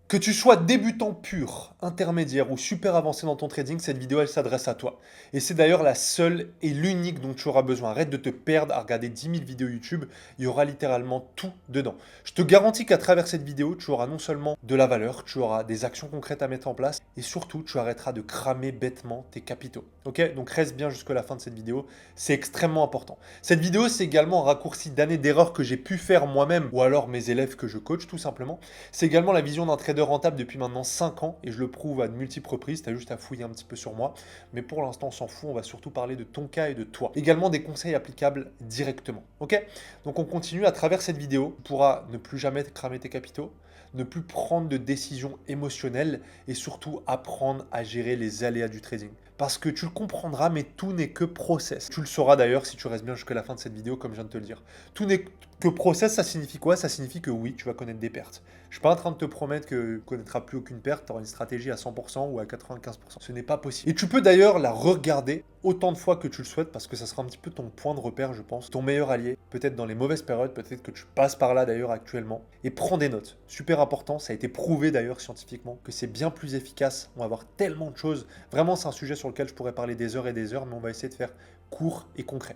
Que tu sois débutant pur, intermédiaire ou super avancé dans ton trading, cette vidéo elle s'adresse à toi. Et c'est d'ailleurs la seule et l'unique dont tu auras besoin. Arrête de te perdre à regarder 10 000 vidéos YouTube, il y aura littéralement tout dedans. Je te garantis qu'à travers cette vidéo, tu auras non seulement de la valeur, tu auras des actions concrètes à mettre en place et surtout tu arrêteras de cramer bêtement tes capitaux. Ok? Donc reste bien jusqu'à la fin de cette vidéo, c'est extrêmement important. Cette vidéo c'est également un raccourci d'années d'erreurs que j'ai pu faire moi-même ou alors mes élèves que je coach tout simplement. C'est également la vision d'un trader rentable depuis maintenant 5 ans et je le prouve à de multiples reprises, tu as juste à fouiller un petit peu sur moi. Mais pour l'instant, on s'en fout, on va surtout parler de ton cas et de toi. Également des conseils applicables directement. Ok? Donc on continue à travers cette vidéo. Tu pourras ne plus jamais cramer tes capitaux, ne plus prendre de décisions émotionnelles et surtout apprendre à gérer les aléas du trading. Parce que tu le comprendras, mais tout n'est que process. Tu le sauras d'ailleurs si tu restes bien jusqu'à la fin de cette vidéo, comme je viens de te le dire. Tout n'est que process, ça signifie quoi? Ça signifie que oui, tu vas connaître des pertes. Je ne suis pas en train de te promettre que tu ne connaîtras plus aucune perte, tu auras une stratégie à 100% ou à 95%. Ce n'est pas possible. Et tu peux d'ailleurs la regarder autant de fois que tu le souhaites parce que ça sera un petit peu ton point de repère, je pense, ton meilleur allié, peut-être dans les mauvaises périodes, peut-être que tu passes par là d'ailleurs actuellement. Et prends des notes. Super important, ça a été prouvé d'ailleurs scientifiquement que c'est bien plus efficace. On va avoir tellement de choses. Vraiment, c'est un sujet sur lequel je pourrais parler des heures et des heures, mais on va essayer de faire court et concret.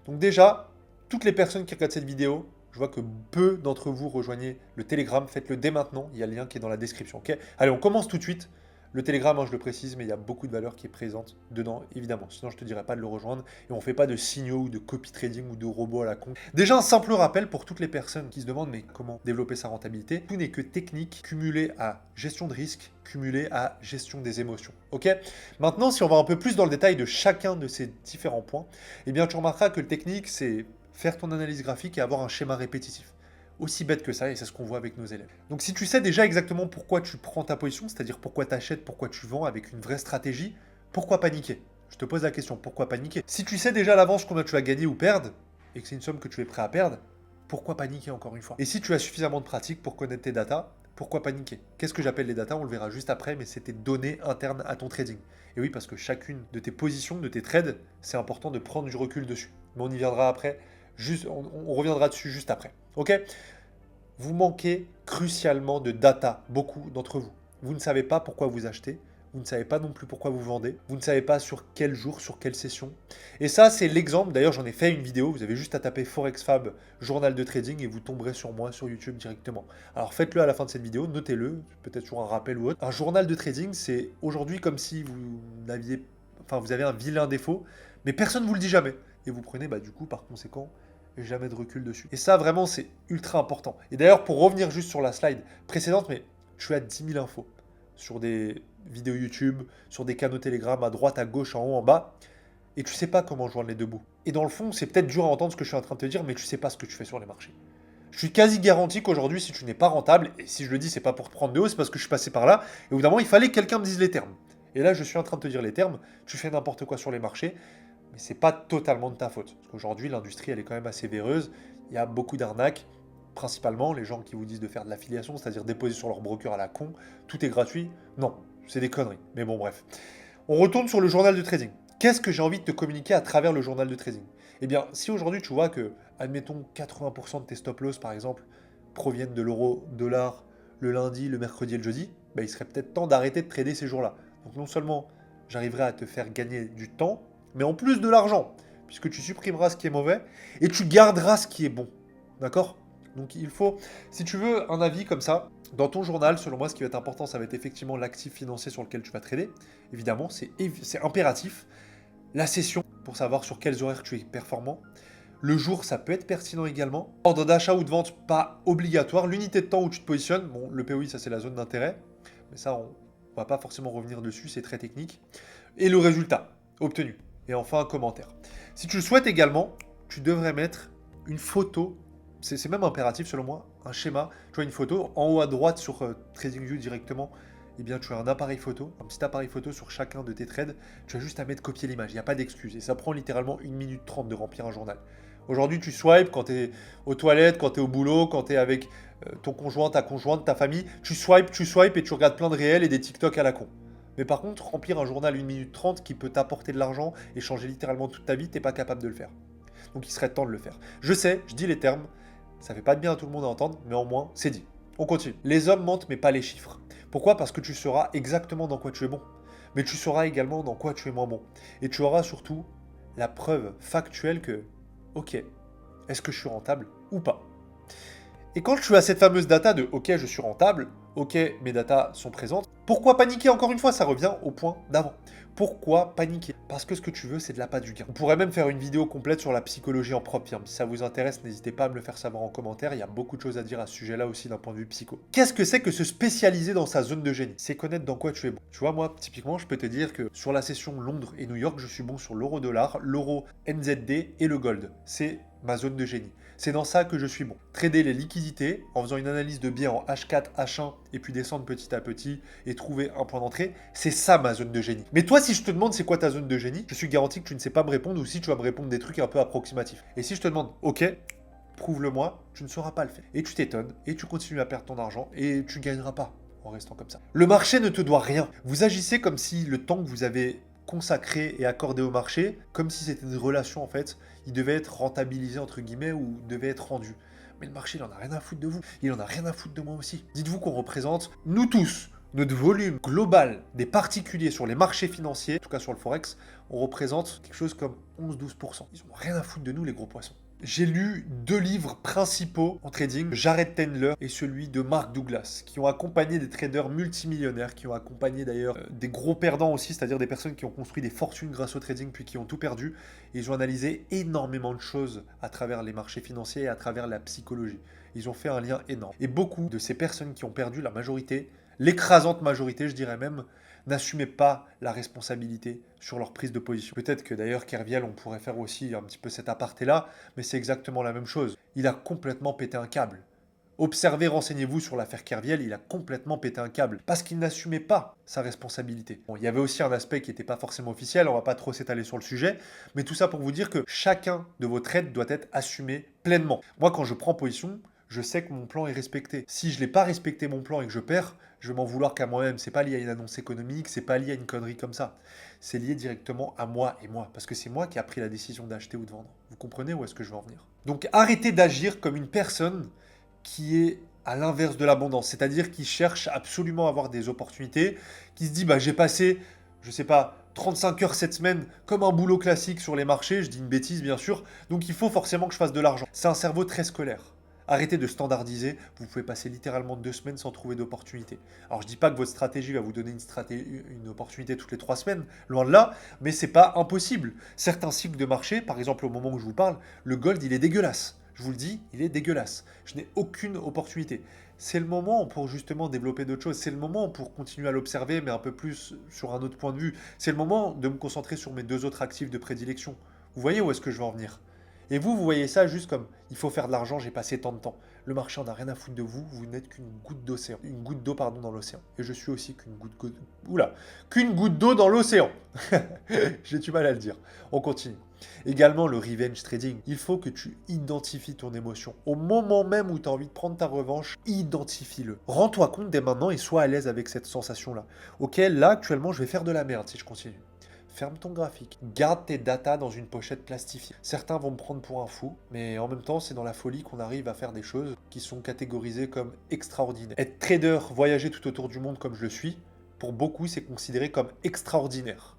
Donc déjà, toutes les personnes qui regardent cette vidéo, je vois que peu d'entre vous rejoignez le Telegram. Faites-le dès maintenant. Il y a le lien qui est dans la description. Ok? Allez, on commence tout de suite. Le Telegram, je le précise, mais il y a beaucoup de valeur qui est présente dedans, évidemment. Sinon, je ne te dirais pas de le rejoindre. Et on ne fait pas de signaux ou de copy trading ou de robots à la con. Déjà, un simple rappel pour toutes les personnes qui se demandent mais comment développer sa rentabilité. Tout n'est que technique cumulée à gestion de risque, cumulée à gestion des émotions. Ok? Maintenant, si on va un peu plus dans le détail de chacun de ces différents points, eh bien, tu remarqueras que le technique, c'est faire ton analyse graphique et avoir un schéma répétitif. Aussi bête que ça, et c'est ce qu'on voit avec nos élèves. Donc si tu sais déjà exactement pourquoi tu prends ta position, c'est-à-dire pourquoi tu achètes, pourquoi tu vends avec une vraie stratégie, pourquoi paniquer? Je te pose la question, pourquoi paniquer? Si tu sais déjà à l'avance combien tu vas gagner ou perdre, et que c'est une somme que tu es prêt à perdre, pourquoi paniquer encore une fois? Et si tu as suffisamment de pratique pour connaître tes datas, pourquoi paniquer? Qu'est-ce que j'appelle les datas? On le verra juste après, mais c'est tes données internes à ton trading. Et oui, parce que chacune de tes positions, de tes trades, c'est important de prendre du recul dessus. Mais on y viendra après, on reviendra dessus juste après. Ok? Vous manquez crucialement de data, beaucoup d'entre vous. Vous ne savez pas pourquoi vous achetez, vous ne savez pas non plus pourquoi vous vendez, vous ne savez pas sur quel jour, sur quelle session. Et ça, c'est l'exemple, d'ailleurs j'en ai fait une vidéo, vous avez juste à taper ForexFab journal de trading et vous tomberez sur moi sur YouTube directement. Alors faites-le à la fin de cette vidéo, notez-le, peut-être sur un rappel ou autre. Un journal de trading, c'est aujourd'hui comme si vous avez un vilain défaut, mais personne ne vous le dit jamais. Et vous prenez du coup par conséquent jamais de recul dessus. Et ça, vraiment, c'est ultra important. Et d'ailleurs, pour revenir juste sur la slide précédente, mais je suis à 10 000 infos sur des vidéos YouTube, sur des canaux Telegram, à droite, à gauche, en haut, en bas, et tu sais pas comment joindre les deux bouts. Et dans le fond, c'est peut-être dur à entendre ce que je suis en train de te dire, mais tu sais pas ce que tu fais sur les marchés. Je suis quasi garanti qu'aujourd'hui, si tu n'es pas rentable, et si je le dis, c'est pas pour te prendre de haut, c'est parce que je suis passé par là, et au bout d'un moment, il fallait que quelqu'un me dise les termes. Et là, je suis en train de te dire les termes, tu fais n'importe quoi sur les marchés, mais c'est pas totalement de ta faute. Parce qu'aujourd'hui, l'industrie, elle est quand même assez véreuse. Il y a beaucoup d'arnaques, principalement les gens qui vous disent de faire de l'affiliation, c'est-à-dire déposer sur leur broker à la con. Tout est gratuit. Non, c'est des conneries. Mais bon, bref. On retourne sur le journal de trading. Qu'est-ce que j'ai envie de te communiquer à travers le journal de trading? Eh bien, si aujourd'hui tu vois que, admettons, 80% de tes stop loss, par exemple, proviennent de l'euro, dollar, le lundi, le mercredi et le jeudi, il serait peut-être temps d'arrêter de trader ces jours-là. Donc non seulement j'arriverai à te faire gagner du temps, mais en plus de l'argent, puisque tu supprimeras ce qui est mauvais et tu garderas ce qui est bon. D'accord? Donc il faut, si tu veux un avis comme ça, dans ton journal, selon moi, ce qui va être important, ça va être effectivement l'actif financier sur lequel tu vas trader. Évidemment, c'est impératif. La session, pour savoir sur quels horaires tu es performant. Le jour, ça peut être pertinent également. Ordre d'achat ou de vente, pas obligatoire. L'unité de temps où tu te positionnes, bon, le POI, ça c'est la zone d'intérêt. Mais ça, on va pas forcément revenir dessus, c'est très technique. Et le résultat obtenu. Et enfin, un commentaire. Si tu le souhaites également, tu devrais mettre une photo. C'est même impératif selon moi, un schéma. Tu vois une photo en haut à droite sur TradingView directement. Eh bien, tu as un appareil photo, un petit appareil photo sur chacun de tes trades. Tu as juste à mettre copier l'image. Il n'y a pas d'excuse. Et ça prend littéralement 1 minute 30 de remplir un journal. Aujourd'hui, tu swipes quand tu es aux toilettes, quand tu es au boulot, quand tu es avec ton conjoint, ta conjointe, ta famille. Tu swipes et tu regardes plein de réels et des TikTok à la con. Mais par contre, remplir un journal 1 minute 30 qui peut t'apporter de l'argent et changer littéralement toute ta vie, t'es pas capable de le faire. Donc il serait temps de le faire. Je sais, je dis les termes, ça fait pas de bien à tout le monde à entendre, mais au moins, c'est dit. On continue. Les hommes mentent, mais pas les chiffres. Pourquoi? Parce que tu sauras exactement dans quoi tu es bon. Mais tu sauras également dans quoi tu es moins bon. Et tu auras surtout la preuve factuelle que, ok, est-ce que je suis rentable ou pas? Et quand tu as cette fameuse data de ok, je suis rentable, ok, mes datas sont présentes, pourquoi paniquer? Encore une fois, ça revient au point d'avant. Pourquoi paniquer? Parce que ce que tu veux, c'est de l'appât du gain. On pourrait même faire une vidéo complète sur la psychologie en propre firme. Si ça vous intéresse, n'hésitez pas à me le faire savoir en commentaire. Il y a beaucoup de choses à dire à ce sujet-là aussi d'un point de vue psycho. Qu'est-ce que se spécialiser dans sa zone de génie? C'est connaître dans quoi tu es bon. Tu vois, moi, typiquement, je peux te dire que sur la session Londres et New York, je suis bon sur l'euro-dollar, l'euro NZD et le gold. C'est ma zone de génie. C'est dans ça que je suis bon. Trader les liquidités en faisant une analyse de biais en H4, H1 et puis descendre petit à petit et trouver un point d'entrée, c'est ça ma zone de génie. Mais toi, si je te demande c'est quoi ta zone de génie, je suis garanti que tu ne sais pas me répondre ou si tu vas me répondre des trucs un peu approximatifs. Et si je te demande, ok, prouve-le-moi, tu ne sauras pas le faire. Et tu t'étonnes et tu continues à perdre ton argent et tu gagneras pas en restant comme ça. Le marché ne te doit rien. Vous agissez comme si le temps que vous avez consacré et accordé au marché, comme si c'était une relation en fait, il devait être rentabilisé entre guillemets ou devait être rendu. Mais le marché, il en a rien à foutre de vous. Il en a rien à foutre de moi aussi. Dites-vous qu'on représente, nous tous, notre volume global des particuliers sur les marchés financiers, en tout cas sur le Forex, on représente quelque chose comme 11-12%. Ils ont rien à foutre de nous, les gros poissons. J'ai lu 2 livres principaux en trading, Jared Tendler et celui de Mark Douglas, qui ont accompagné des traders multimillionnaires, qui ont accompagné d'ailleurs des gros perdants aussi, c'est-à-dire des personnes qui ont construit des fortunes grâce au trading puis qui ont tout perdu. Et ils ont analysé énormément de choses à travers les marchés financiers et à travers la psychologie. Ils ont fait un lien énorme. Et beaucoup de ces personnes qui ont perdu, la majorité, l'écrasante majorité, je dirais même, n'assumaient pas la responsabilité sur leur prise de position. Peut-être que d'ailleurs Kerviel, on pourrait faire aussi un petit peu cet aparté-là, mais c'est exactement la même chose. Il a complètement pété un câble. Observez, renseignez-vous sur l'affaire Kerviel, il a complètement pété un câble, parce qu'il n'assumait pas sa responsabilité. Bon, il y avait aussi un aspect qui n'était pas forcément officiel, on va pas trop s'étaler sur le sujet, mais tout ça pour vous dire que chacun de vos trades doit être assumé pleinement. Moi, quand je prends position, je sais que mon plan est respecté. Si je n'ai pas respecté mon plan et que je perds, je vais m'en vouloir qu'à moi-même. C'est pas lié à une annonce économique, c'est pas lié à une connerie comme ça. C'est lié directement à moi et moi, parce que c'est moi qui a pris la décision d'acheter ou de vendre. Vous comprenez où est-ce que je veux en venir? Donc arrêtez d'agir comme une personne qui est à l'inverse de l'abondance, c'est-à-dire qui cherche absolument à avoir des opportunités, qui se dit bah j'ai passé, je sais pas, 35 heures cette semaine comme un boulot classique sur les marchés, je dis une bêtise bien sûr, donc il faut forcément que je fasse de l'argent. C'est un cerveau très scolaire. Arrêtez de standardiser, vous pouvez passer littéralement 2 semaines sans trouver d'opportunité. Alors je dis pas que votre stratégie va vous donner une opportunité toutes les 3 semaines, loin de là, mais c'est pas impossible. Certains cycles de marché, par exemple au moment où je vous parle, le gold il est dégueulasse. Je vous le dis, il est dégueulasse. Je n'ai aucune opportunité. C'est le moment pour justement développer d'autres choses. C'est le moment pour continuer à l'observer, mais un peu plus sur un autre point de vue. C'est le moment de me concentrer sur mes 2 autres actifs de prédilection. Vous voyez où est-ce que je veux en venir? Et vous voyez ça juste comme il faut faire de l'argent, j'ai passé tant de temps. Le marché en a rien à foutre de vous, vous n'êtes qu'une goutte d'océan, une goutte d'eau pardon dans l'océan. Et je suis aussi qu'une goutte d'eau dans l'océan. J'ai du mal à le dire. On continue. Également le revenge trading. Il faut que tu identifies ton émotion. Au moment même où tu as envie de prendre ta revanche, identifie-le. Rends-toi compte dès maintenant et sois à l'aise avec cette sensation-là. Ok, là actuellement je vais faire de la merde si je continue. Ferme ton graphique. Garde tes datas dans une pochette plastifiée. Certains vont me prendre pour un fou, mais en même temps, c'est dans la folie qu'on arrive à faire des choses qui sont catégorisées comme extraordinaires. Être trader, voyager tout autour du monde comme je le suis, pour beaucoup, c'est considéré comme extraordinaire.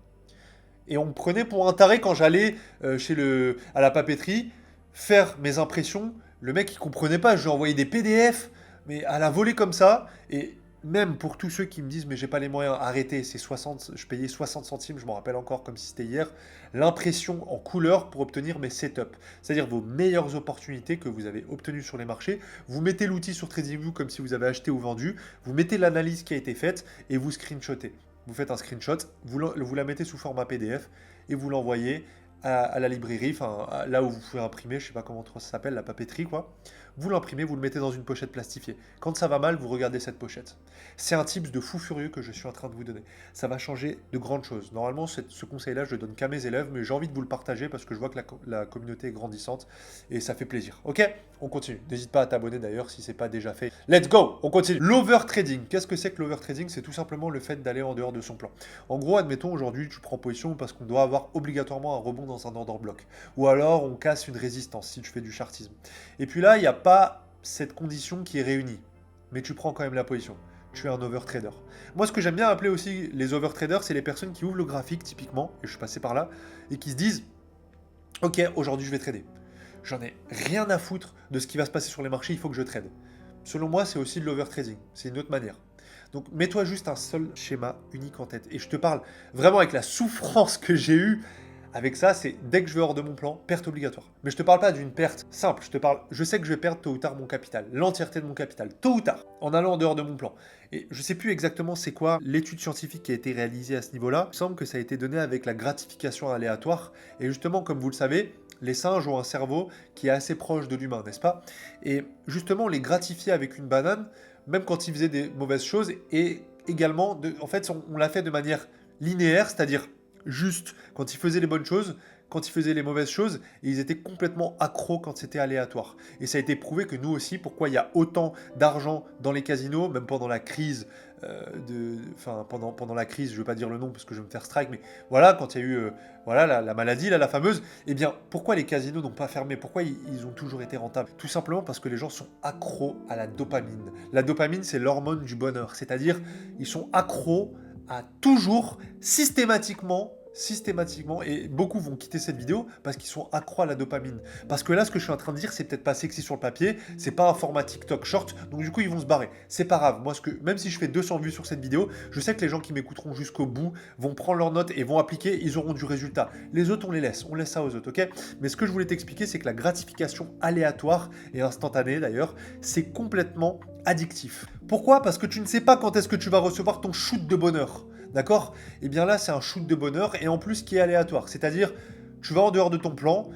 Et on me prenait pour un taré quand j'allais à la papeterie faire mes impressions. Le mec, il comprenait pas. Je lui envoyais des PDF, mais à la volée comme ça. Et même pour tous ceux qui me disent, mais j'ai pas les moyens, arrêtez, c'est 60, je payais 60 centimes, je m'en rappelle encore comme si c'était hier, l'impression en couleur pour obtenir mes setups. C'est-à-dire vos meilleures opportunités que vous avez obtenues sur les marchés. Vous mettez l'outil sur TradingView comme si vous avez acheté ou vendu. Vous mettez l'analyse qui a été faite et vous screenshotez. Vous faites un screenshot, vous la mettez sous format PDF et vous l'envoyez à la librairie, enfin là où vous pouvez imprimer, je sais pas comment ça s'appelle, la papeterie quoi. Vous l'imprimez, vous le mettez dans une pochette plastifiée. Quand ça va mal, vous regardez cette pochette. C'est un tips de fou furieux que je suis en train de vous donner. Ça va changer de grandes choses. Normalement, ce conseil-là, je le donne qu'à mes élèves, mais j'ai envie de vous le partager parce que je vois que la communauté est grandissante et ça fait plaisir. Ok, on continue. N'hésite pas à t'abonner d'ailleurs si c'est pas déjà fait. Let's go, on continue. L'overtrading. Qu'est-ce que c'est que l'overtrading? C'est tout simplement le fait d'aller en dehors de son plan. En gros, admettons aujourd'hui, tu prends position parce qu'on doit avoir obligatoirement un rebond dans un order block. Ou alors, on casse une résistance si tu fais du chartisme. Et puis là, il n'y a pas cette condition qui est réunie. mais tu prends quand même la position. Tu es un overtrader. Moi, ce que j'aime bien appeler aussi les overtraders, c'est les personnes qui ouvrent le graphique, typiquement, et je suis passé par là, et qui se disent, ok, aujourd'hui je vais trader. J'en ai rien à foutre de ce qui va se passer sur les marchés, il faut que je trade. Selon moi, c'est aussi de l'overtrading, c'est une autre manière. Donc mets-toi juste un seul schéma unique en tête. Et je te parle vraiment avec la souffrance que j'ai eue avec ça, c'est dès que je vais hors de mon plan, perte obligatoire. Mais je te parle pas d'une perte simple, je sais que je vais perdre tôt ou tard mon capital, l'entièreté de mon capital, tôt ou tard, en allant en dehors de mon plan. Et je sais plus exactement c'est quoi l'étude scientifique qui a été réalisée à ce niveau-là. Il semble que ça a été donné avec la gratification aléatoire. Et justement, comme vous le savez, les singes ont un cerveau qui est assez proche de l'humain, n'est-ce pas? Et justement, on les gratifiait avec une banane, même quand ils faisaient des mauvaises choses, et également, en fait, on l'a fait de manière linéaire, c'est-à-dire juste quand ils faisaient les bonnes choses, quand ils faisaient les mauvaises choses, et ils étaient complètement accros quand c'était aléatoire. Et ça a été prouvé que nous aussi, pourquoi il y a autant d'argent dans les casinos, même pendant la crise, pendant la crise, je ne veux pas dire le nom parce que je vais me faire strike, mais voilà, quand il y a eu voilà, la maladie, là, la fameuse, eh bien, pourquoi les casinos n'ont pas fermé? Pourquoi ils ont toujours été rentables? Tout simplement parce que les gens sont accros à la dopamine. La dopamine, c'est l'hormone du bonheur, c'est-à-dire ils sont accros à toujours, systématiquement, et beaucoup vont quitter cette vidéo parce qu'ils sont accros à la dopamine. Parce que là, ce que je suis en train de dire, c'est peut-être pas sexy sur le papier, c'est pas un format TikTok short, donc du coup, ils vont se barrer. C'est pas grave, moi, même si je fais 200 vues sur cette vidéo, je sais que les gens qui m'écouteront jusqu'au bout vont prendre leurs notes et vont appliquer, ils auront du résultat. Les autres, on laisse ça aux autres, ok? Mais ce que je voulais t'expliquer, c'est que la gratification aléatoire et instantanée d'ailleurs, c'est complètement addictif. Pourquoi? Parce que tu ne sais pas quand est-ce que tu vas recevoir ton shoot de bonheur. D'accord? Eh bien là, c'est un shoot de bonheur et en plus qui est aléatoire. C'est-à-dire, tu vas en dehors de ton plan,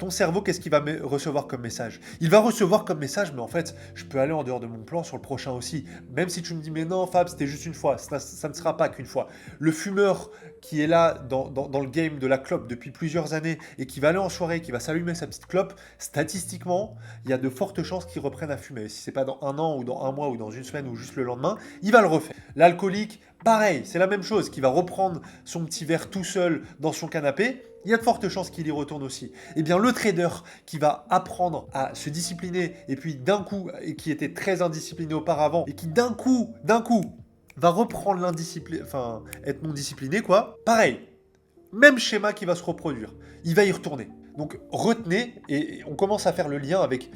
ton cerveau, qu'est-ce qu'il va recevoir comme message? Il va recevoir comme message, mais en fait, je peux aller en dehors de mon plan sur le prochain aussi. Même si tu me dis, mais non, Fab, c'était juste une fois. Ça ne sera pas qu'une fois. Le fumeur qui est là dans le game de la clope depuis plusieurs années et qui va aller en soirée, qui va s'allumer sa petite clope, statistiquement, il y a de fortes chances qu'il reprenne à fumer. Si c'est pas dans un an ou dans un mois ou dans une semaine ou juste le lendemain, il va le refaire. L'alcoolique, pareil, c'est la même chose, qui va reprendre son petit verre tout seul dans son canapé, il y a de fortes chances qu'il y retourne aussi. Eh bien, le trader qui va apprendre à se discipliner et puis d'un coup, et qui était très indiscipliné auparavant, et qui d'un coup, va reprendre l'indiscipline, enfin, être non discipliné, quoi. Pareil, même schéma qui va se reproduire. Il va y retourner. Donc, retenez, et on commence à faire le lien avec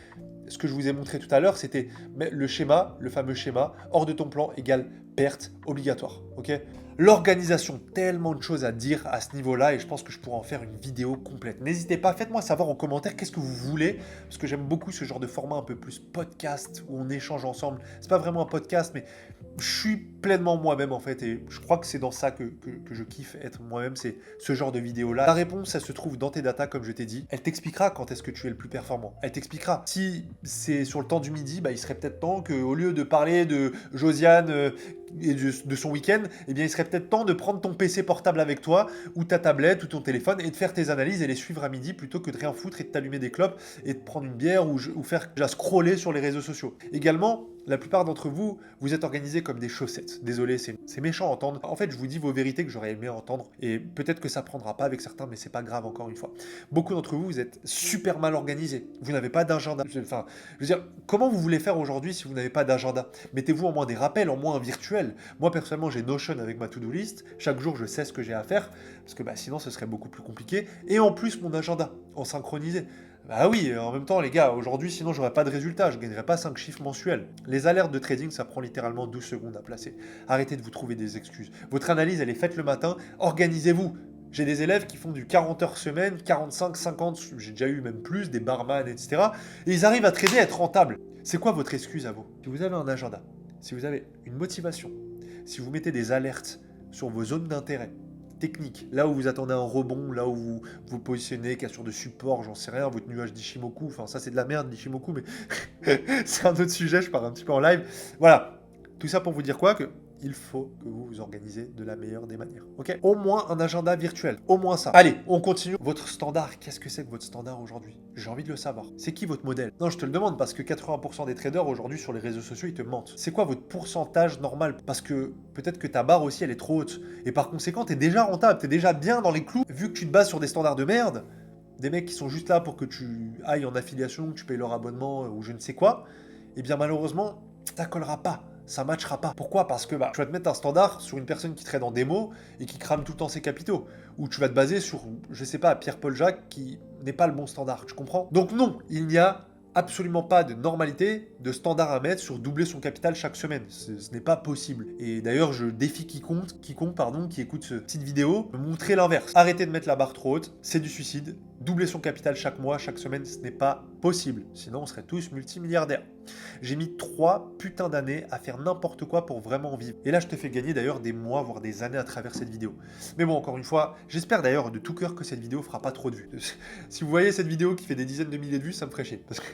ce que je vous ai montré tout à l'heure, c'était le schéma, le fameux schéma, hors de ton plan égale perte obligatoire. Ok? L'organisation, tellement de choses à dire à ce niveau-là et je pense que je pourrais en faire une vidéo complète. N'hésitez pas, faites-moi savoir en commentaire qu'est-ce que vous voulez, parce que j'aime beaucoup ce genre de format un peu plus podcast où on échange ensemble. C'est pas vraiment un podcast, mais je suis pleinement moi-même en fait et je crois que c'est dans ça que je kiffe être moi-même, c'est ce genre de vidéo-là. La réponse, elle se trouve dans tes datas, comme je t'ai dit. Elle t'expliquera quand est-ce que tu es le plus performant. Elle t'expliquera. Si c'est sur le temps du midi, bah, il serait peut-être temps qu'au lieu de parler de Josiane et de son week-end, eh bien, il serait peut-être temps de prendre ton PC portable avec toi, ou ta tablette, ou ton téléphone, et de faire tes analyses et les suivre à midi, plutôt que de rien foutre et de t'allumer des clopes et de prendre une bière ou faire déjà scroller sur les réseaux sociaux. Également, la plupart d'entre vous, vous êtes organisés comme des chaussettes. Désolé, c'est méchant à entendre. En fait, je vous dis vos vérités que j'aurais aimé entendre, et peut-être que ça prendra pas avec certains, mais c'est pas grave encore une fois. Beaucoup d'entre vous, vous êtes super mal organisés. Vous n'avez pas d'agenda. Enfin, je veux dire, comment vous voulez faire aujourd'hui si vous n'avez pas d'agenda? Mettez-vous en moins des rappels, en moins un virtuel. Moi, personnellement, j'ai Notion avec ma to-do list. Chaque jour, je sais ce que j'ai à faire, parce que sinon, ce serait beaucoup plus compliqué. Et en plus, mon agenda, en synchronisé. Bah oui, en même temps, les gars, aujourd'hui, sinon, j'aurais pas de résultat. Je gagnerais pas 5 chiffres mensuels. Les alertes de trading, ça prend littéralement 12 secondes à placer. Arrêtez de vous trouver des excuses. Votre analyse, elle est faite le matin. Organisez-vous. J'ai des élèves qui font du 40 heures semaine, 45, 50, j'ai déjà eu même plus, des barman, etc. Et ils arrivent à trader, à être rentables. C'est quoi votre excuse à vous? Si vous avez un agenda, si vous avez une motivation, si vous mettez des alertes sur vos zones d'intérêt, techniques, là où vous attendez un rebond, là où vous vous positionnez, question de support, j'en sais rien, votre nuage d'Ishimoku, enfin ça c'est de la merde d'Ishimoku, mais c'est un autre sujet, je pars un petit peu en live. Voilà, tout ça pour vous dire quoi? Que il faut que vous vous organisez de la meilleure des manières. Ok? Au moins un agenda virtuel. Au moins ça. Allez, on continue. Votre standard, qu'est-ce que c'est que votre standard aujourd'hui? J'ai envie de le savoir. C'est qui votre modèle? Non, je te le demande parce que 80% des traders aujourd'hui sur les réseaux sociaux, ils te mentent. C'est quoi votre pourcentage normal? Parce que peut-être que ta barre aussi, elle est trop haute. Et par conséquent, t'es déjà rentable, t'es déjà bien dans les clous. Vu que tu te bases sur des standards de merde, des mecs qui sont juste là pour que tu ailles en affiliation, que tu payes leur abonnement ou je ne sais quoi, eh bien malheureusement, ça collera pas. Ça matchera pas. Pourquoi? Parce que tu vas te mettre un standard sur une personne qui trade en démo et qui crame tout le temps ses capitaux. Ou tu vas te baser sur, je sais pas, Pierre-Paul Jacques qui n'est pas le bon standard. Tu comprends? Donc non, il n'y a absolument pas de normalité, de standard à mettre sur doubler son capital chaque semaine. Ce n'est pas possible. Et d'ailleurs, je défie quiconque qui écoute cette petite vidéo, me montrer l'inverse. Arrêtez de mettre la barre trop haute, c'est du suicide. Doubler son capital chaque mois, chaque semaine, ce n'est pas possible. Sinon, on serait tous multimilliardaires. J'ai mis 3 putains d'années à faire n'importe quoi pour vraiment vivre. Et là, je te fais gagner d'ailleurs des mois, voire des années à travers cette vidéo. Mais bon, encore une fois, j'espère d'ailleurs de tout cœur que cette vidéo fera pas trop de vues. Si vous voyez cette vidéo qui fait des dizaines de milliers de vues, ça me ferait chier. Parce que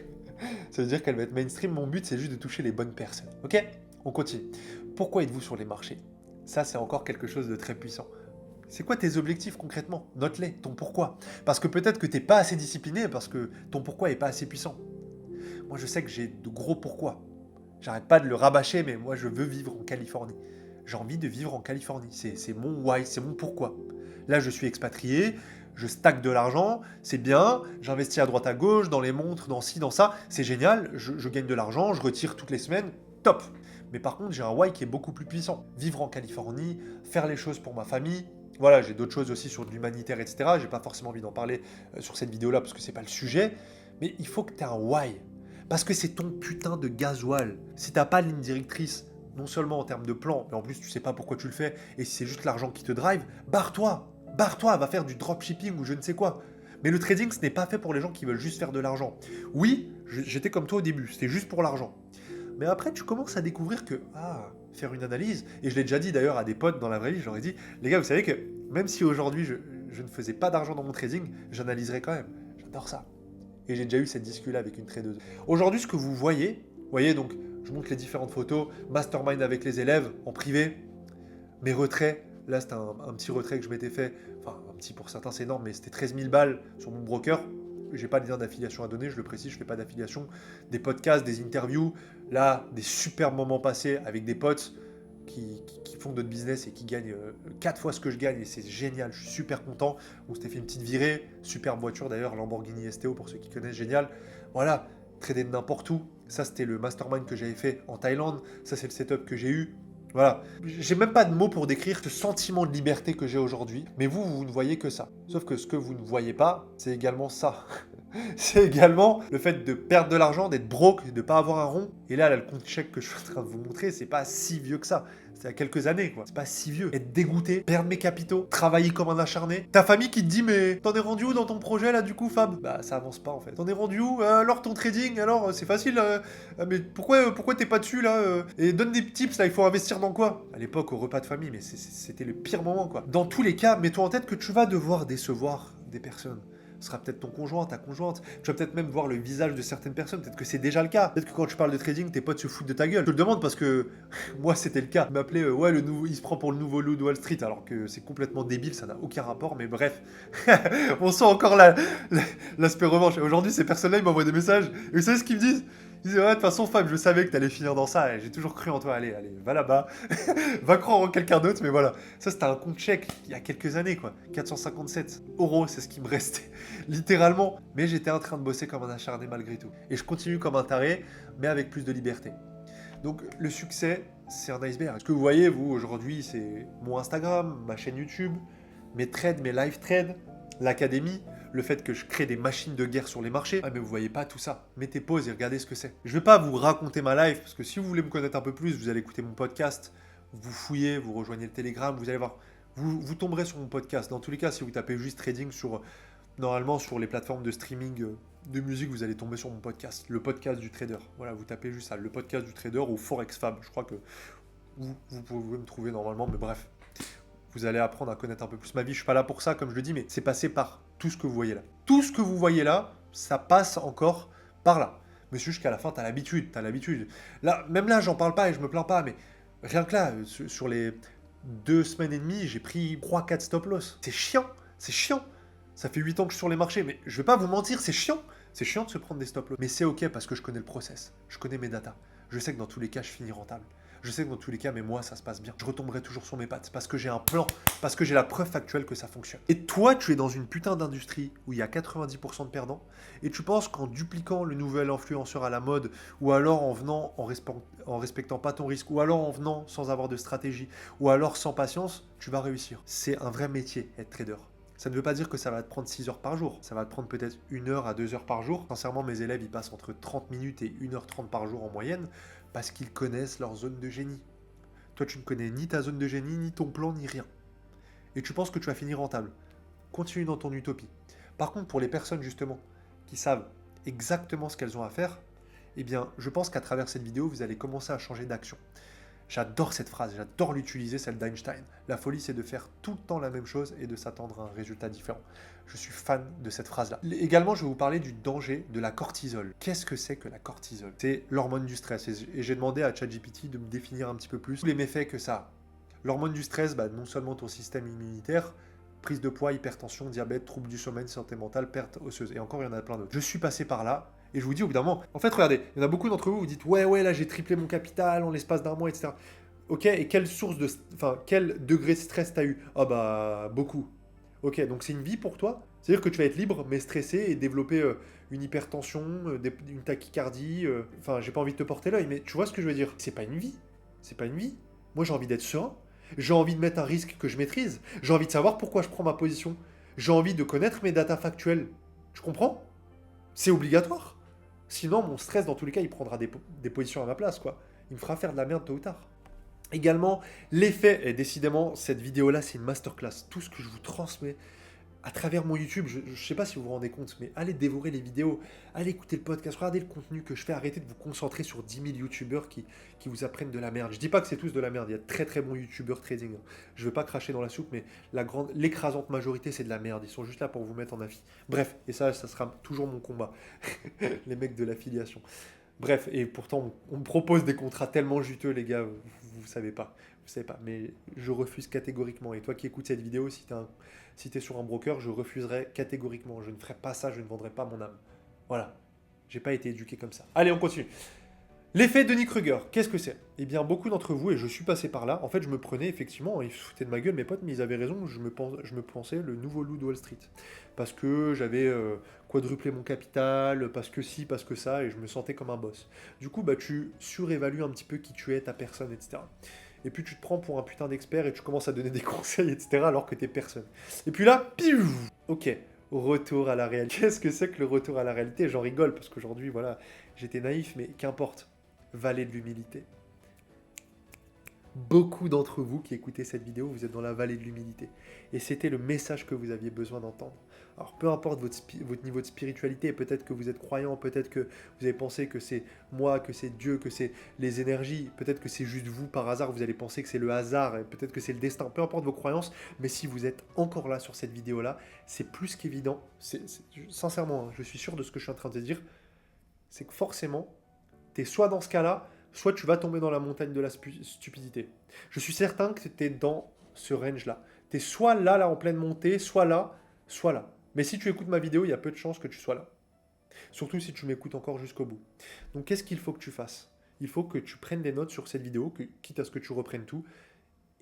ça veut dire qu'elle va être mainstream. Mon but, c'est juste de toucher les bonnes personnes. Ok? On continue. Pourquoi êtes-vous sur les marchés? Ça, c'est encore quelque chose de très puissant. C'est quoi tes objectifs concrètement? Note-les, ton pourquoi. Parce que peut-être que t'es pas assez discipliné, parce que ton pourquoi est pas assez puissant. Moi, je sais que j'ai de gros pourquoi. J'arrête pas de le rabâcher, mais moi, je veux vivre en Californie. J'ai envie de vivre en Californie. C'est mon why, c'est mon pourquoi. Là, je suis expatrié, je stack de l'argent, c'est bien, j'investis à droite à gauche, dans les montres, dans ci, dans ça, c'est génial, je gagne de l'argent, je retire toutes les semaines, top. Mais par contre, j'ai un why qui est beaucoup plus puissant. Vivre en Californie, faire les choses pour ma famille. Voilà, j'ai d'autres choses aussi sur de l'humanitaire, etc. J'ai pas forcément envie d'en parler sur cette vidéo-là parce que c'est pas le sujet. Mais il faut que tu aies un why. Parce que c'est ton putain de gasoil. Si t'as pas de ligne directrice, non seulement en termes de plan, mais en plus tu sais pas pourquoi tu le fais, et si c'est juste l'argent qui te drive, barre-toi. Barre-toi, va faire du dropshipping ou je ne sais quoi. Mais le trading, ce n'est pas fait pour les gens qui veulent juste faire de l'argent. Oui, j'étais comme toi au début, c'était juste pour l'argent. Mais après, tu commences à découvrir que, faire une analyse, et je l'ai déjà dit d'ailleurs à des potes dans la vraie vie, je leur ai dit, les gars, vous savez que même si aujourd'hui je ne faisais pas d'argent dans mon trading, j'analyserais quand même. J'adore ça. Et j'ai déjà eu cette discussion-là avec une tradeuse. Aujourd'hui, ce que vous voyez donc, je montre les différentes photos, mastermind avec les élèves en privé, mes retraits. Là, c'était un petit retrait que je m'étais fait, enfin, un petit pour certains, c'est énorme, mais c'était 13 000 balles sur mon broker. J'ai pas de lien d'affiliation à donner, je le précise, je fais pas d'affiliation. Des podcasts, des interviews, là, des super moments passés avec des potes qui font notre business et qui gagnent 4 fois ce que je gagne et c'est génial, je suis super content. On s'était fait une petite virée, superbe voiture d'ailleurs, Lamborghini STO pour ceux qui connaissent, génial. Voilà, trader de n'importe où. Ça, c'était le mastermind que j'avais fait en Thaïlande. Ça, c'est le setup que j'ai eu. Voilà. J'ai même pas de mots pour décrire ce sentiment de liberté que j'ai aujourd'hui. Mais vous ne voyez que ça. Sauf que ce que vous ne voyez pas, c'est également ça. C'est également le fait de perdre de l'argent, d'être broke, de pas avoir un rond. Et là, le compte chèque que je suis en train de vous montrer, c'est pas si vieux que ça. C'est il y a quelques années, quoi. C'est pas si vieux. Être dégoûté, perdre mes capitaux, travailler comme un acharné. Ta famille qui te dit, mais t'en es rendu où dans ton projet là, du coup, Fab? Bah, ça avance pas en fait. T'en es rendu où? Alors ton trading, alors c'est facile. Mais pourquoi t'es pas dessus là? Et donne des tips là, il faut investir dans quoi? À l'époque, au repas de famille, mais c'était le pire moment, quoi. Dans tous les cas, mets-toi en tête que tu vas devoir décevoir des personnes. Ce sera peut-être ton conjoint, ta conjointe. Tu vas peut-être même voir le visage de certaines personnes. Peut-être que c'est déjà le cas. Peut-être que quand tu parles de trading, tes potes se foutent de ta gueule. Je te le demande parce que moi, c'était le cas. Il m'appelait, ouais, il se prend pour le nouveau loup de Wall Street, alors que c'est complètement débile, ça n'a aucun rapport. Mais bref, on sent encore l'aspect revanche. Et aujourd'hui, ces personnes-là, ils m'envoient des messages. Et vous savez ce qu'ils me disent? Ils disent, ouais, de toute façon, Fab, je savais que t'allais finir dans ça. Et j'ai toujours cru en toi. Allez, va là-bas. Va croire en quelqu'un d'autre. Mais voilà. Ça, c'était un compte chèque il y a quelques années, quoi. 457 euros, c'est ce qui me restait. Littéralement. Mais j'étais en train de bosser comme un acharné malgré tout. Et je continue comme un taré, mais avec plus de liberté. Donc, le succès, c'est un iceberg. Ce que vous voyez, vous, aujourd'hui, c'est mon Instagram, ma chaîne YouTube, mes trades, mes live trades, l'académie, le fait que je crée des machines de guerre sur les marchés. Ah mais vous voyez pas tout ça. Mettez pause et regardez ce que c'est. Je vais pas vous raconter ma life, parce que si vous voulez me connaître un peu plus, vous allez écouter mon podcast, vous fouillez, vous rejoignez le Telegram, vous allez voir, vous tomberez sur mon podcast. Dans tous les cas, si vous tapez juste trading normalement sur les plateformes de streaming de musique, vous allez tomber sur mon podcast, le podcast du trader. Voilà, vous tapez juste ça, le podcast du trader ou Forex Fab. Je crois que vous pouvez me trouver normalement, mais bref. Vous allez apprendre à connaître un peu plus ma vie. Je suis pas là pour ça, comme je le dis, mais c'est passé par tout ce que vous voyez là. Tout ce que vous voyez là, ça passe encore par là. Mais c'est juste qu'à la fin, t'as l'habitude. Là, même là, j'en parle pas et je me plains pas, mais rien que là, sur les 2 semaines et demie, j'ai pris 3-4 stop loss. C'est chiant. Ça fait 8 ans que je suis sur les marchés, mais je vais pas vous mentir, c'est chiant. C'est chiant de se prendre des stop loss. Mais c'est ok parce que je connais le process. Je connais mes datas. Je sais que dans tous les cas, je finis rentable. Je sais que dans tous les cas, mais moi, ça se passe bien. Je retomberai toujours sur mes pattes parce que j'ai un plan, parce que j'ai la preuve factuelle que ça fonctionne. Et toi, tu es dans une putain d'industrie où il y a 90% de perdants et tu penses qu'en dupliquant le nouvel influenceur à la mode ou alors en venant en respectant pas ton risque ou alors en venant sans avoir de stratégie ou alors sans patience, tu vas réussir. C'est un vrai métier, être trader. Ça ne veut pas dire que ça va te prendre 6 heures par jour. Ça va te prendre peut-être 1 heure à 2 heures par jour. Sincèrement, mes élèves, ils passent entre 30 minutes et 1h30 par jour en moyenne parce qu'ils connaissent leur zone de génie. Toi, tu ne connais ni ta zone de génie, ni ton plan, ni rien. Et tu penses que tu vas finir rentable. Continue dans ton utopie. Par contre, pour les personnes justement qui savent exactement ce qu'elles ont à faire, eh bien, je pense qu'à travers cette vidéo, vous allez commencer à changer d'action. J'adore cette phrase, j'adore l'utiliser, celle d'Einstein. La folie, c'est de faire tout le temps la même chose et de s'attendre à un résultat différent. Je suis fan de cette phrase-là. Également, je vais vous parler du danger de la cortisol. Qu'est-ce que c'est que la cortisol? C'est l'hormone du stress. Et j'ai demandé à ChatGPT de me définir un petit peu plus tous les méfaits que ça a. L'hormone du stress, non seulement ton système immunitaire, prise de poids, hypertension, diabète, troubles du sommeil, santé mentale, perte osseuse. Et encore, il y en a plein d'autres. Je suis passé par là. Et je vous dis au bout d'un moment, en fait, regardez, il y en a beaucoup d'entre vous, vous dites, ouais, là, j'ai triplé mon capital en l'espace d'un mois, etc. Ok, et quelle source de, quel degré de stress t'as eu? Ah bah, beaucoup. Ok, donc c'est une vie pour toi? C'est-à-dire que tu vas être libre, mais stressé et développer une hypertension, une tachycardie. J'ai pas envie de te porter l'œil, mais tu vois ce que je veux dire? C'est pas une vie. C'est pas une vie. Moi, j'ai envie d'être serein. J'ai envie de mettre un risque que je maîtrise. J'ai envie de savoir pourquoi je prends ma position. J'ai envie de connaître mes datas factuelles. Tu comprends? C'est obligatoire. Sinon, mon stress, dans tous les cas, il prendra des positions à ma place, quoi. Il me fera faire de la merde tôt ou tard. Également, l'effet, et décidément, cette vidéo-là, c'est une masterclass. Tout ce que je vous transmets à travers mon YouTube, je ne sais pas si vous vous rendez compte, mais allez dévorer les vidéos, allez écouter le podcast, regardez le contenu que je fais, arrêtez de vous concentrer sur 10 000 YouTubeurs qui vous apprennent de la merde. Je dis pas que c'est tous de la merde, il y a de très très bons YouTubeurs trading. Je ne veux pas cracher dans la soupe, mais l'écrasante majorité, c'est de la merde. Ils sont juste là pour vous mettre en avis. Bref, et ça sera toujours mon combat. Les mecs de l'affiliation. Bref, et pourtant, on me propose des contrats tellement juteux, les gars, vous savez pas. Vous savez pas, mais je refuse catégoriquement. Et toi qui écoutes cette vidéo, si t'es sur un broker, je refuserai catégoriquement. Je ne ferai pas ça, je ne vendrai pas mon âme. Voilà. J'ai pas été éduqué comme ça. Allez, on continue. L'effet Denis Kruger, qu'est-ce que c'est? Eh bien, beaucoup d'entre vous, et je suis passé par là, en fait, je me prenais effectivement, ils se foutaient de ma gueule, mes potes, mais ils avaient raison, je me pensais le nouveau loup de Wall Street. Parce que j'avais quadruplé mon capital, parce que ci, parce que ça, et je me sentais comme un boss. Du coup, tu surévalues un petit peu qui tu es, ta personne, etc. Et puis tu te prends pour un putain d'expert et tu commences à donner des conseils, etc. alors que t'es personne. Et puis là, piou. Ok, retour à la réalité. Qu'est-ce que c'est que le retour à la réalité? J'en rigole parce qu'aujourd'hui, voilà, j'étais naïf, mais qu'importe. Vallée de l'humilité. Beaucoup d'entre vous qui écoutez cette vidéo, vous êtes dans la vallée de l'humilité. Et c'était le message que vous aviez besoin d'entendre. Alors peu importe votre niveau de spiritualité, peut-être que vous êtes croyant, peut-être que vous avez pensé que c'est moi, que c'est Dieu, que c'est les énergies, peut-être que c'est juste vous par hasard, vous allez penser que c'est le hasard, et peut-être que c'est le destin, peu importe vos croyances, mais si vous êtes encore là sur cette vidéo-là, c'est plus qu'évident, sincèrement, je suis sûr de ce que je suis en train de dire, c'est que forcément, tu es soit dans ce cas-là, soit tu vas tomber dans la montagne de la stupidité. Je suis certain que tu es dans ce range-là. Tu es soit là, en pleine montée, soit là, soit là. Mais si tu écoutes ma vidéo, il y a peu de chances que tu sois là. Surtout si tu m'écoutes encore jusqu'au bout. Donc qu'est-ce qu'il faut que tu fasses? Il faut que tu prennes des notes sur cette vidéo, quitte à ce que tu reprennes tout,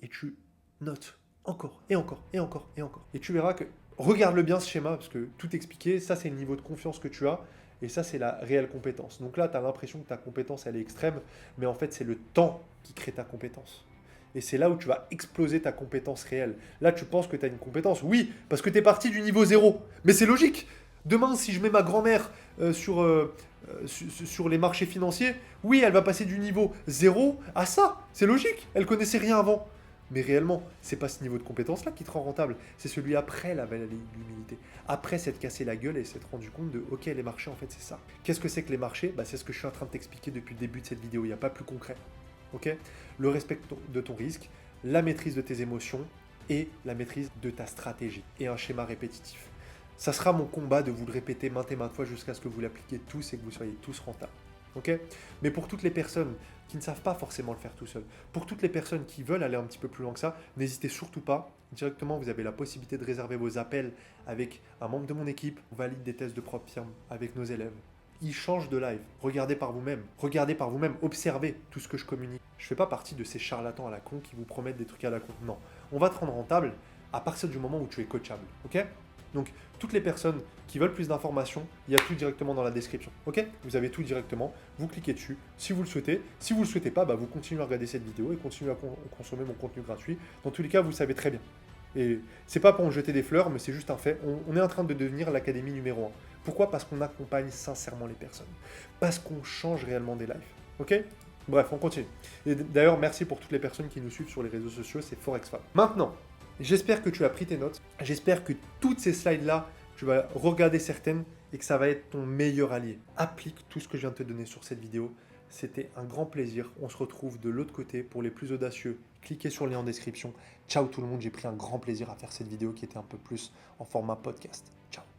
et tu notes encore, et encore, et encore, et encore. Et tu verras que, regarde-le bien ce schéma, parce que tout expliqué, ça c'est le niveau de confiance que tu as, et ça, c'est la réelle compétence. Donc là, tu as l'impression que ta compétence, elle est extrême, mais en fait, c'est le temps qui crée ta compétence. Et c'est là où tu vas exploser ta compétence réelle. Là, tu penses que tu as une compétence. Oui, parce que tu es parti du niveau 0. Mais c'est logique. Demain, si je mets ma grand-mère sur les marchés financiers, oui, elle va passer du niveau 0 à ça. C'est logique. Elle connaissait rien avant. Mais réellement, c'est pas ce niveau de compétence-là qui te rend rentable. C'est celui après la vallée de l'humilité. Après s'être cassé la gueule et s'être rendu compte de ok, les marchés, en fait, c'est ça. Qu'est-ce que c'est que les marchés? C'est ce que je suis en train de t'expliquer depuis le début de cette vidéo. Il n'y a pas plus concret. Ok? Le respect de ton risque, la maîtrise de tes émotions et la maîtrise de ta stratégie. Et un schéma répétitif. Ça sera mon combat de vous le répéter maintes et maintes fois jusqu'à ce que vous l'appliquiez tous et que vous soyez tous rentables. Okay, mais pour toutes les personnes qui ne savent pas forcément le faire tout seul, pour toutes les personnes qui veulent aller un petit peu plus loin que ça, n'hésitez surtout pas. Directement, vous avez la possibilité de réserver vos appels avec un membre de mon équipe. On valide des tests de propre firme avec nos élèves. ils changent de live. Regardez par vous-même, observez tout ce que je communique. Je fais pas partie de ces charlatans à la con qui vous promettent des trucs à la con. Non, on va te rendre rentable à partir du moment où tu es coachable, ok? Donc, toutes les personnes qui veulent plus d'informations, il y a tout directement dans la description, ok? Vous avez tout directement, vous cliquez dessus si vous le souhaitez. Si vous ne le souhaitez pas, vous continuez à regarder cette vidéo et continuez à consommer mon contenu gratuit. Dans tous les cas, vous le savez très bien. Et c'est pas pour me jeter des fleurs, mais c'est juste un fait. On est en train de devenir l'académie numéro 1. Pourquoi? Parce qu'on accompagne sincèrement les personnes. Parce qu'on change réellement des lives. Ok? Bref, on continue. Et d'ailleurs, merci pour toutes les personnes qui nous suivent sur les réseaux sociaux, c'est ForexFab. Maintenant, j'espère que tu as pris tes notes. J'espère que toutes ces slides-là, tu vas regarder certaines et que ça va être ton meilleur allié. Applique tout ce que je viens de te donner sur cette vidéo. C'était un grand plaisir. On se retrouve de l'autre côté. Pour les plus audacieux, cliquez sur le lien en description. Ciao tout le monde, j'ai pris un grand plaisir à faire cette vidéo qui était un peu plus en format podcast. Ciao.